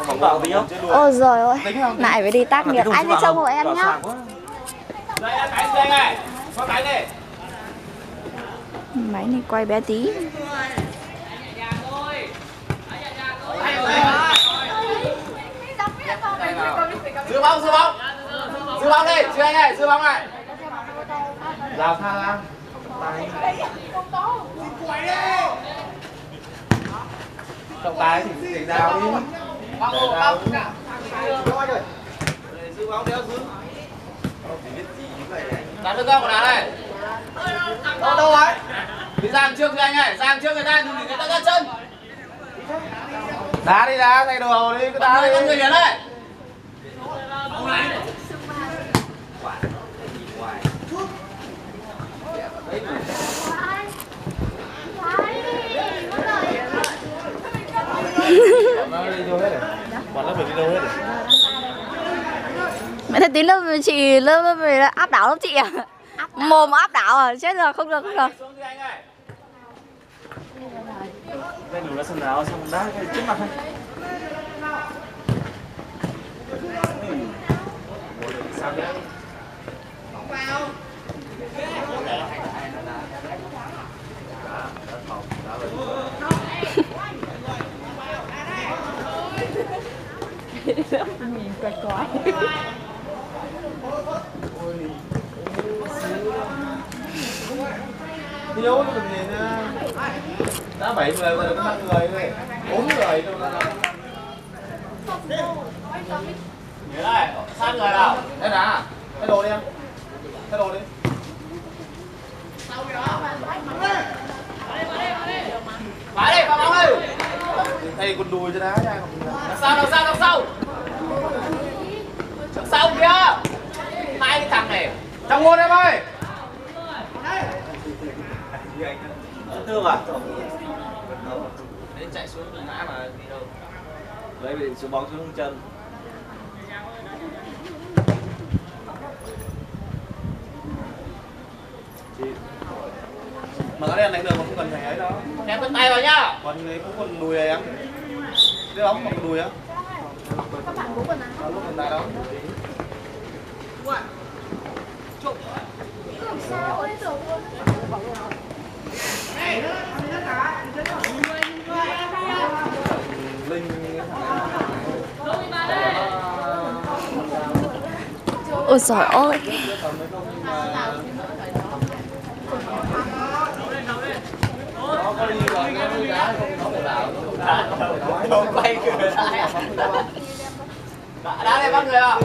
Bóng vào tí không? Ôi giời ơi, lại phải đi tác nghiệp. Anh đi trông hộ em nhá. Đây anh này, có cái này. Máy này quay bé tí. Giữ bóng đi, giữ anh này, giữ bóng này. Rào pha ra. Trọng tài thì để rào đi. Giữ bóng đéo giữ. Đá được không? Đá này. Đâu rồi? Đi Giang trước anh ơi, Giang trước người ta, đừng để người ta ra chân. Đá đi đá, thay đồ đi, cứ đá đi. Con người đến đây. Mẹ thấy tí lớp chị lớp về áp đảo lớp chị à? Mồm áp đảo à? Chết rồi, không được, không được. Đây đủ là sân áo xong đá cái trước mặt thôi. Sao đấy? Bóng vào. Nhìn quay quái. Thiếu cái gì nữa. Đã 7 người rồi, có 5 người thôi. 4 người đâu ra đâu. Nhớ đây, sát người nào. Em đá. Thay đồ đi em. Thay đồ đi. Phá đi, phá bóng đi. Thay con đùi cho đá nha. Đằng sau. Đằng sau kìa. Hai cái thằng này. Trong môn em ơi. Thương à? Đấy chạy xuống ngã mà đi đâu. Đấy bị xuống bóng xuống chân. Mà cái đèn đánh được mà không cần phải ấy đâu. Em bắt tay vào nhá. Còn này cũng còn đùi này em. Đưa bóng còn đùi á. Các bạn cũng còn nào? Lúc còn đá đó. Chụp. Làm sao ấy rồi. Ôi trời ơi. Không quay cười lại. Đá này bắt người à?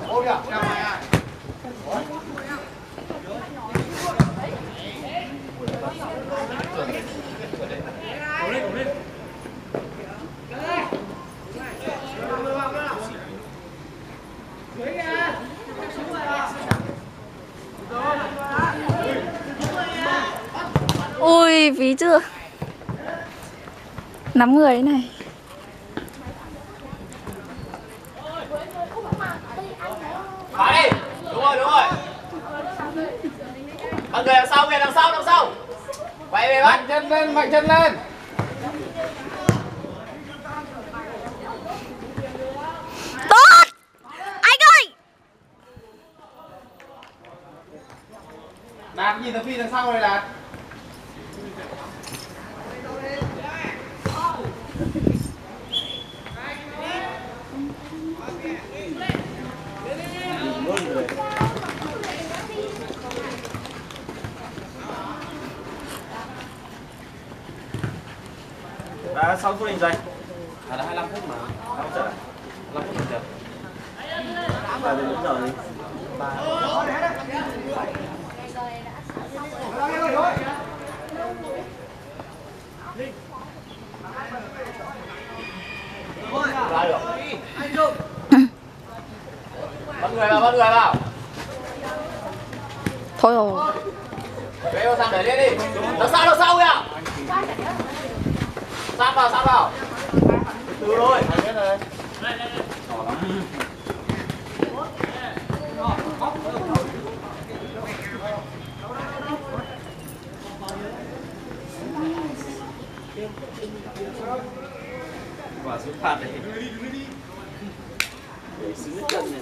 Ôi kìa, ra ngoài à? Ui, phí chưa? 5 người thế này. Phá đi. Đúng rồi. Bắt người đằng sau kìa, đằng sau. Quay về bắt. Mạnh chân lên. Tốt! Anh ơi! Đạt nhìn thằng Phi đằng sau này Đạt. Đã 6 phút hình giây. À đã 25 phút mà. Không trở lại. 25 phút rồi. Là đến giờ đi. Ra được. Bắt người vào. Thôi rồi. Bê sang để lên đi. Đằng sau kìa. Sát vào. Từ rồi. Biết rồi. Quả sút phạt này. Để xứ nước chân này.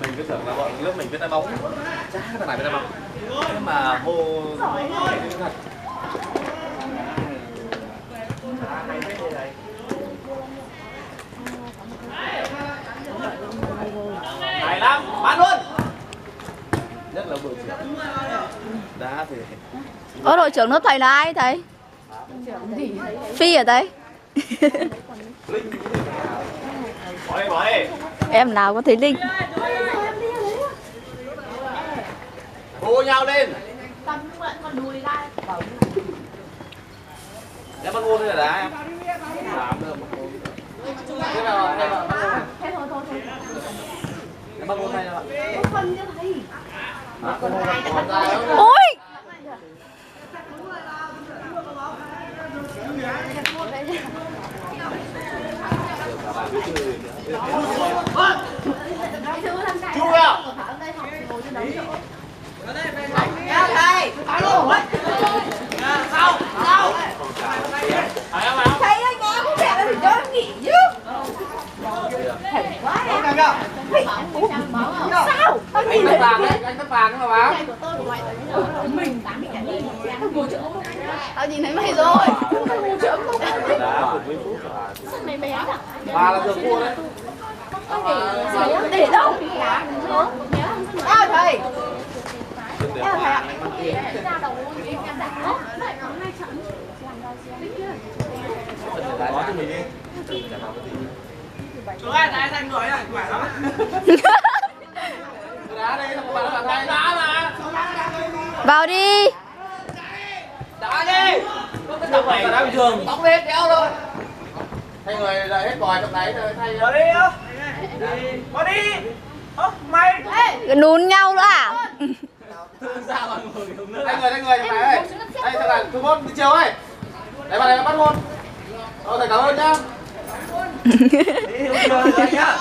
Mình cứ tưởng là bọn lớp mình biết đá bóng, chắc cái thằng này biết đá bóng. Nhưng mà hô thật. Hay lắm, bắn luôn. Nhất là đội trưởng. Đá thì. Ở đội trưởng lớp thầy là ai thầy? Phi ở đây. Bỏ đi. Em nào có thấy Linh. Hô nhau lên. Em bắt ngôn đây là đá em. Làm được một ngôn. Thế nào hay là bắt ngôn. Em bắt ngôn hay là Ôi. Chú nào? Thầy ơi, nghe có vẻ là phải cho em nghỉ chứ. Sao? Tao nhìn thấy Anh tắt vàng mà báo. tao nhìn thấy mày rồi. Đá 10 phút. Bà là được mua đấy. Để đâu? Ao thầy. Ao thầy ạ. Nói cho mình đi. Chú ơi, đá xanh rồi à, khỏe lắm. Đá đi, thằng bạn thay đá mà. Vào đi. Đá đi. Thằng này đá bình thường. Bóng lên kéo rồi. Thay người là hết còi trong đấy rồi thay. Vào đi á. Vào đi. Ơ, mày. Đùn nhau nữa à? Sao mà ngồi uống nước. Thay người thằng này ơi. Đây thằng này thứ môn đi chiều ơi. Đấy vào đây bắt môn. Thầy cảm ơn nhá. Đi uống nước nhá.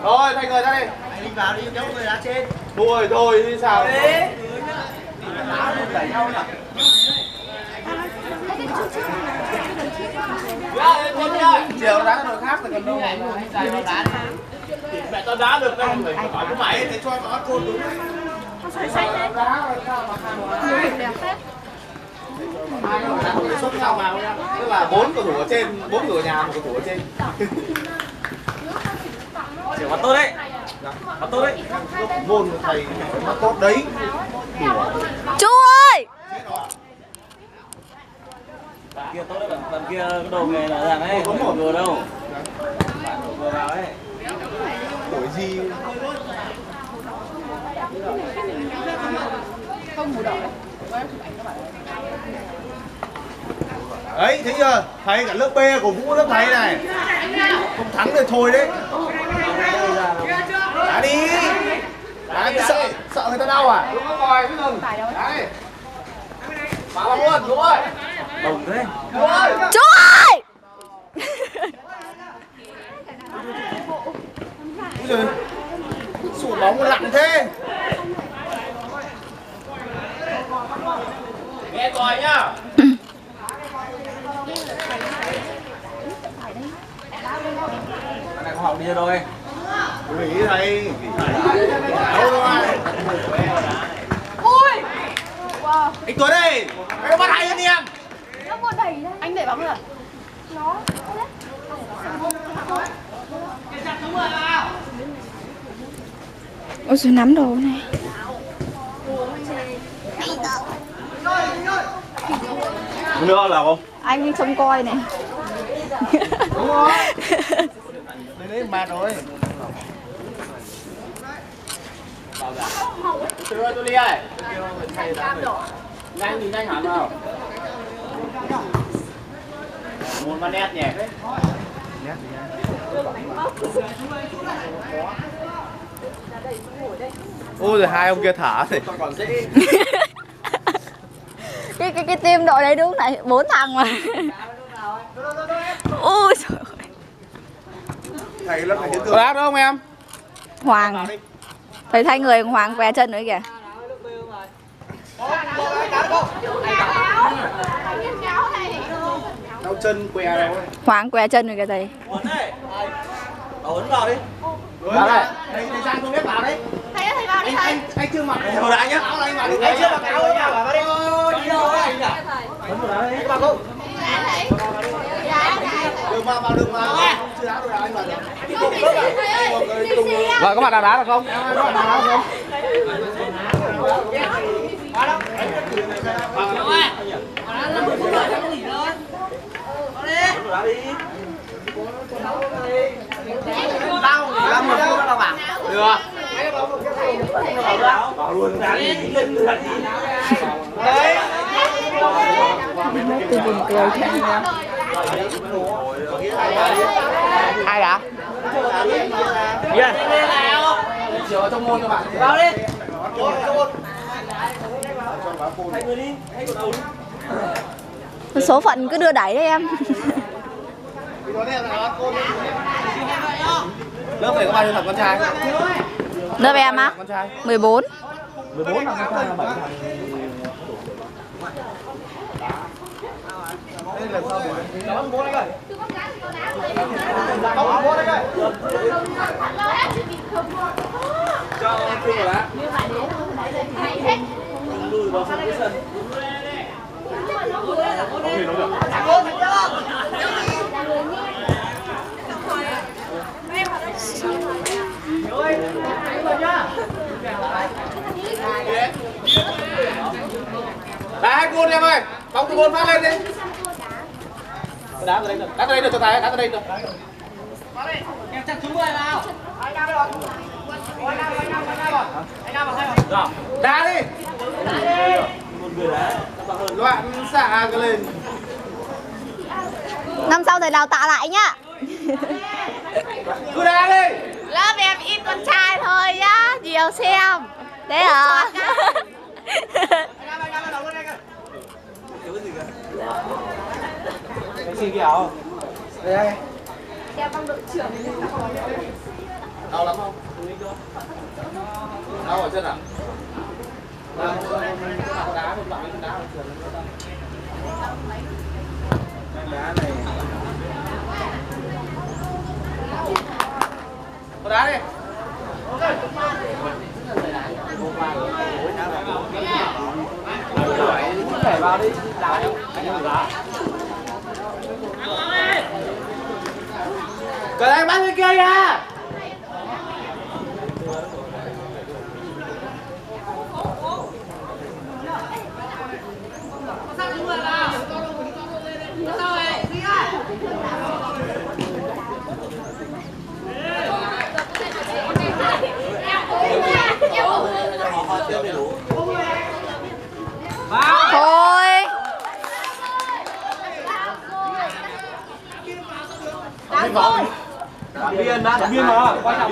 Rồi, thay người ra đi. Đi vào đi, kéo người đá trên. Đuổi thôi đi sao? Đi. Đá luôn đẩy nhau nhỉ. Chiều đá đội khác thì còn đâu. Mẹ tao đá được đâu, phải hỏi của mày để cho nó côn đúng. Xuất sao vào nha. Tức là 4 cầu thủ ở trên, 4 cầu thủ ở nhà, 1 cầu thủ ở trên. Chiều bắt tốt đấy. Bắt tốt đấy. Môn của thầy nó tốt đấy. Chú ơi. Bạn kia tốt đấy, bạn kia cái đồ nghề là rằng ấy, không vừa đâu. Bạn vừa vào ấy. Đổi gì? Đấy, thấy chưa? Thầy cả lớp B của Vũ lớp thầy này. Không thắng thì thôi đấy. Đá đi. Đá đi, sợ người ta đau à? Đúng không rồi, cứ ngừng. Đấy. Phá bóng luôn, đúng rồi. Đồng thế. Đúng rồi. Chú ơi. Úi giời. Sủa bóng lặng thế. Nghe còi nhá. Bạn này có học đi rồi. Nghỉ thầy. Đâu rồi. Ui. Wow. Anh Tuấn ơi, anh có bắt hay anh em. Nó mua đẩy đây. Anh đẩy bóng rồi. Nó. Ôi giời, nắm đồ này. Nữa là không? Anh trông coi này. Đúng rồi. Đấy mệt rồi. Tôi đi ơi. Nhanh thì nhanh hẳn nào. Muốn mà nét nhỉ? Ôi rồi hai ông kia thả thì còn dễ. Cái team đội đấy đúng này 4 thằng mà. Ôi trời ơi. Thầy lớp thầy có đá đúng không em? Hoàng. Thầy thay người Hoàng què chân nữa kìa. Đau chân què đâu ấy. Hoàng què chân rồi kìa thầy. Ấn vào đi. Vào đây. Thầy Giang không biết vào đấy. Thầy vào đi thầy. Anh chưa mặc áo đá nhá. Anh chưa mặc áo nhá. Vào đi. Đi đâu đấy anh nhỉ? Ấn vào đá đấy. Vào không? Đường vào đường vào. Chưa đá rồi anh vào được. Rồi có bạn nào đá được không? Có bạn nào đá được không? Làm một phút đâu bạn? Được. Bảo luôn. Đấy. Tôi buồn cười thế. Ai đã? Yên. Chiều trong môn các bạn. Vào đi. Thay người đi. Số phận cứ đưa đẩy đấy em. Lớp này có bao nhiêu thằng con trai? Lớp em á? Con trai. 14. 14 thằng con trai là 7 thằng. Đây là sao để đón bố đấy coi. Đón bố đấy coi. Cho anh Phương vào đã. Lùi vào sân cái sân. Đá hai côn em ơi, bóng từ côn phát lên đi. Đá từ đây được cho tài, đá từ đây được. Em chắc chú ơi nào. Đá đi. Loạn xạ cái lên. Năm sau thầy đào tạo lại nhá. Cứ đá đi. Lớp em ít con trai thôi nhá, nhiều xem. Thế hả? Cái gì kìa? Đây. Đeo băng đội trưởng. Đau lắm không? Đau ở chân à? Đá một bạn đá ở trường đá này. Có đá đi. Nhảy vào đi, đá đi. Cởi anh bắt người kia kìa. Thôi.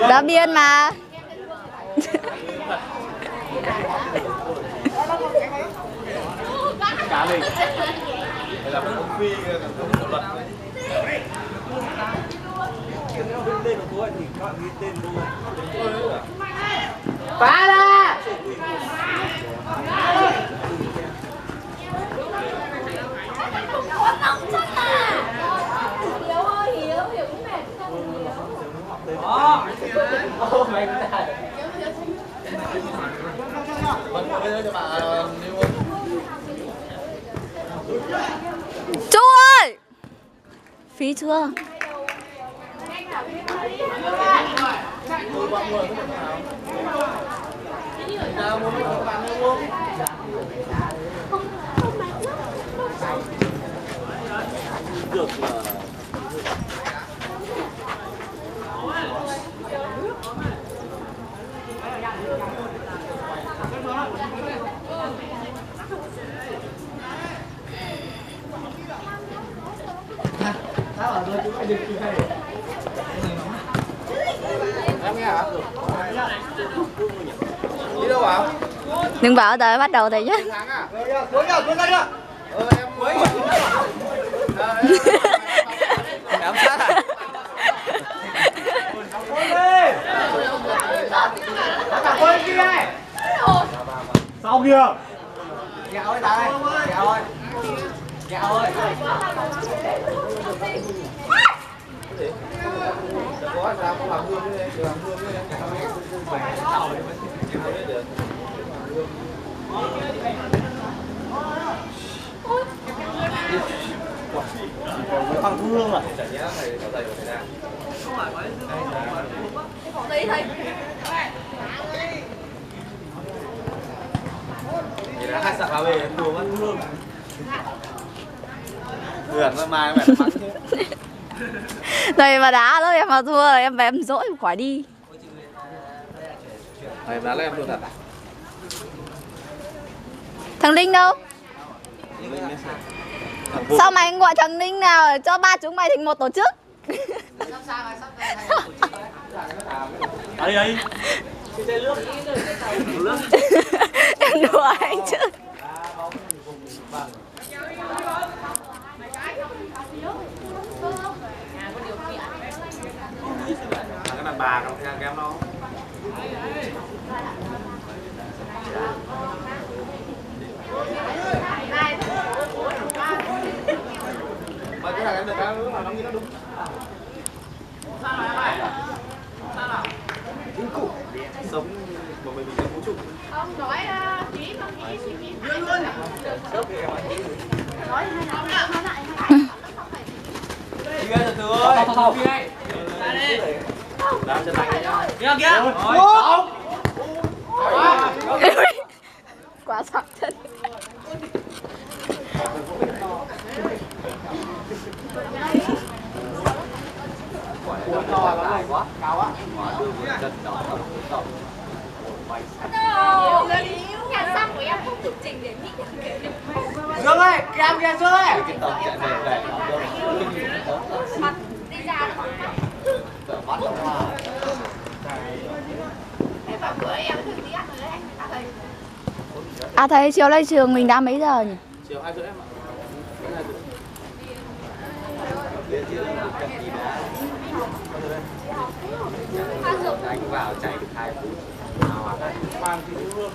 Đá biên mà. Cá mình. Đây là một phi không luật. Tên của tôi thì các bạn ghi tên luôn. Phá ra. Chú ơi. Phí chưa? Được em nghe hả? Đi đâu ạ? Đừng bảo đời bắt đầu thầy chứ. Thắng à? Cuối ra. Em cuối. Ám sát à? Cuối kia này. Sau kìa. Gạo ơi ta ơi. Gạo ơi. Gạo ơi. Có sao không làm hương đi, làm hương đi. Bằng thu hương à? Vậy là hai sạc vào về đùa mất thu hương. Hưởng mà mày mày mắng chứ. Thầy mà đá lớp em mà thua là em về em dỗi em khỏi đi. Mày đá lên em luôn thật à? Thằng Linh đâu? Sao mày gọi thằng Linh nào cho ba chúng mày thành một tổ chức? Ở đây. Em đùa anh chứ. Cái đàn bà không theo kém đâu. Mà cái này em được cái mà nó nghĩ nó đúng. Sao nào? Sống một mình trong vũ trụ. Ông nói ký không ký suy nghĩ luôn. Nói lại. Đi ngay từ từ ơi. Đi ngay. Đá chân tay nhá. Kìa. Quá sặc chân. Cao á. Nhà xăm của em không thực trình để nghĩ. Dương ơi, kem kìa Dương ơi. Mặt đi ra. Em bảo bữa em thử tí ăn rồi đấy. À thầy chiều lên trường mình đã mấy giờ nhỉ? Chiều 2 rưỡi em ạ. Anh vào chạy được 2 phút. Mang thì hương.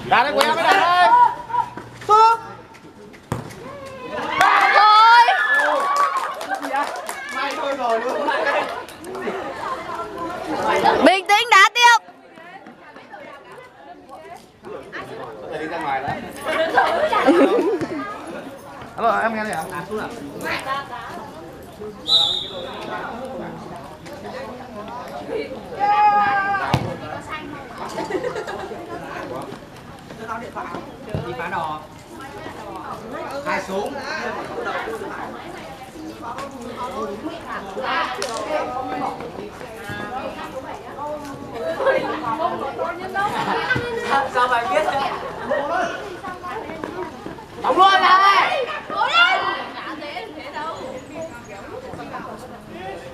Đá đấy của em, đá đây. Tốt. Thôi. May thôi rồi luôn. Bình tĩnh đá tiếp. Có thể đi ra ngoài đấy. Alo, em nghe đây hả? À, xuống nào. Đi phá đò. 2 súng. Sao mày biết thế? Đóng luôn này.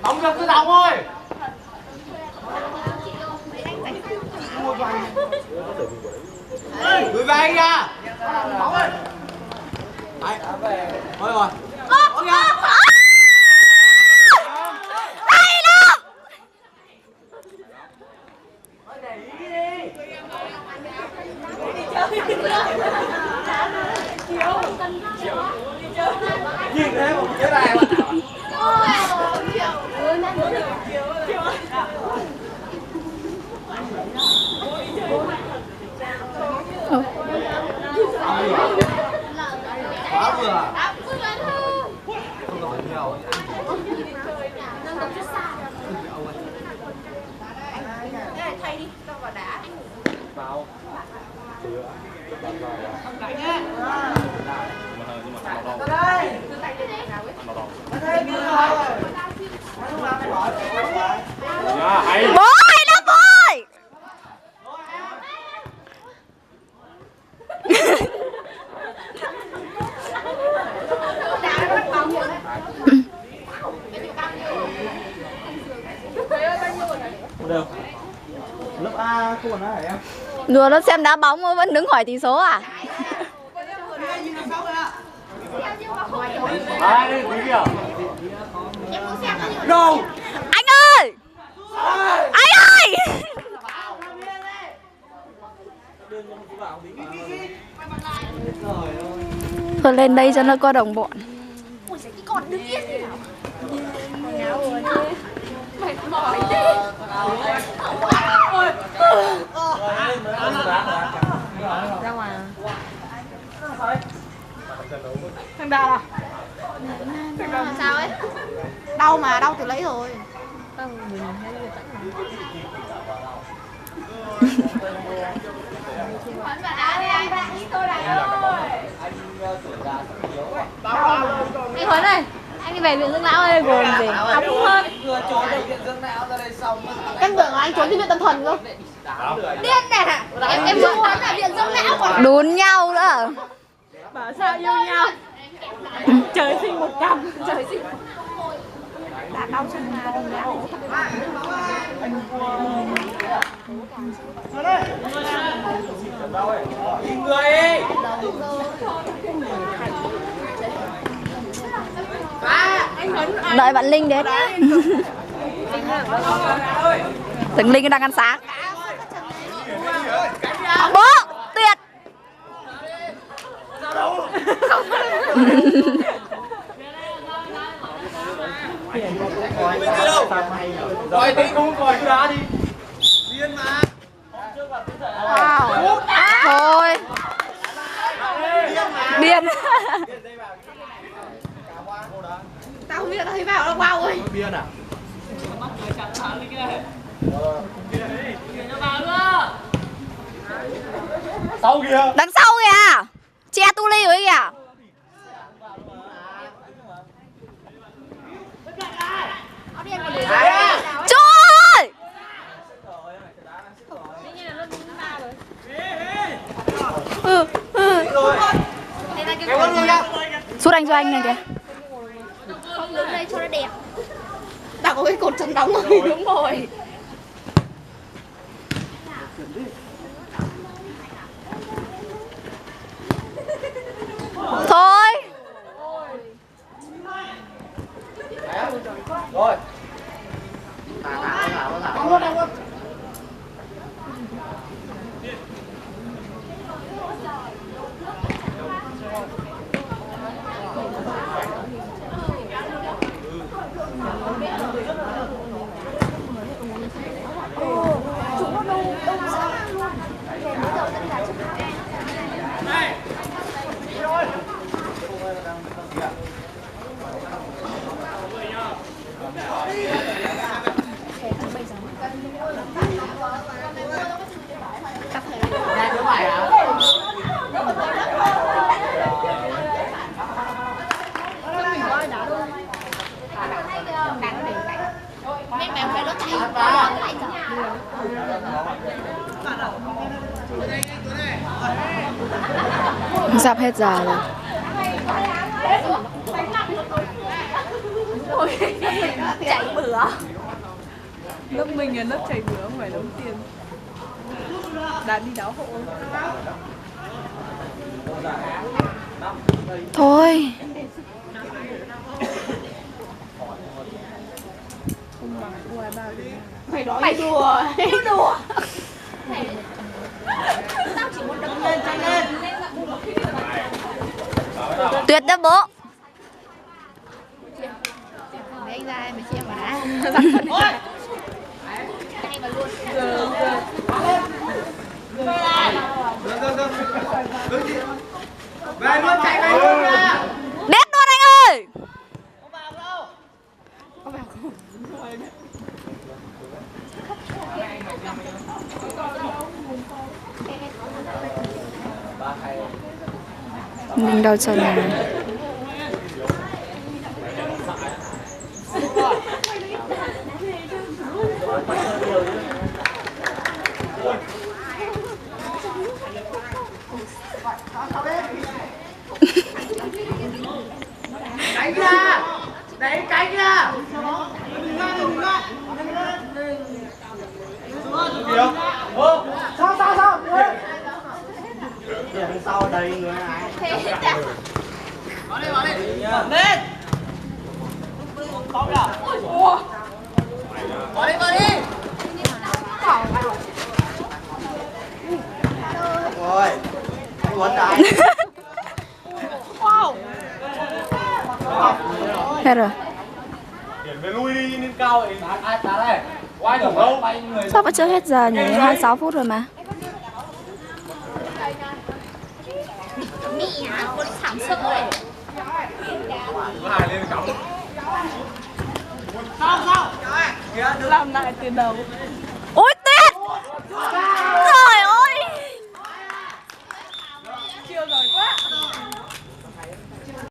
Đóng cho cứ đóng thôi. Gửi về anh nha. Đóng ơi. Đấy. Thôi rồi. Hay lắm. Để ý đi. Nhìn thế một cái này mà. Quá vừa. Không có nhiều. Thay đi, tao vào đá. Vào. Bố hay lắm bố ơi. Đâu? Lớp A không còn ai hả em? Đùa nó xem đá bóng vẫn đứng hỏi tỷ số à? Ai đây tí kìa? Đâu? Anh ơi! Anh ơi! Thôi lên đây cho nó có đồng bọn. Ui giời, cái con đứng yên đi nào. Ra ngoài. Thằng Đà à? Sao ấy? Đau mà, đau từ lấy rồi. Bắn vào đá đi anh. Tôi này ơi. Anh Huấn ơi, anh đi về viện dưỡng lão ơi, gồm gì? Học cũng hơn. Vừa trốn được viện dưỡng lão ra đây xong. Em tưởng là anh trốn đi viện tâm thần cơ. Điên nè. Em chưa muốn là viện dưỡng lão còn. Đốn nhau nữa. Bảo sao yêu nhau. Trời sinh một cặp. Trời sinh. Đã đau chân mà đồng đau. Nhìn người đi. Đợi bạn Linh đến. Từng Linh đang ăn sáng. Bố, tuyệt. Coi tí không coi cái đá đi. Điên mà. Wow. Thôi. Điên. Tao không biết, tao thấy vào đâu wow ơi. Biên à? Sau kìa. Đằng sau kìa. Che tu ly rồi kìa. Trời ơi. Sút anh cho anh này kìa. Không đứng đây cho nó đẹp. Tao có cái cột chân đóng rồi, đúng rồi. Thôi. Rồi. Mấy mèo phải nó chạy vào lại Sắp hết giờ rồi. Chạy bữa. Lớp mình là lớp chạy bữa, không phải đóng tiền. Đã đi đáo hộ. Thôi. Mày nói mày đùa. đùa. Tao chỉ muốn đấm lên. Tuyệt đó bố. Để anh ra em mới chia mà đã. Chạy vào luôn. Về luôn, chạy về luôn nha. Đét luôn anh ơi. Mình đâu cho nhà. Đánh ra. Đánh cánh ra. Sao? Đằng sau đây người ai. Vào đi. Lên. Vào đi. Rồi. Quấn đại. Hết rồi. Chuyển về lui đi, lên cao ấy. Ai đá đây? Quay tổng đâu? Sao vẫn chưa hết giờ nhỉ? 26 phút rồi mà. Mẹ con sẵn sợ rồi. Hai lên cắm. Làm lại từ đầu.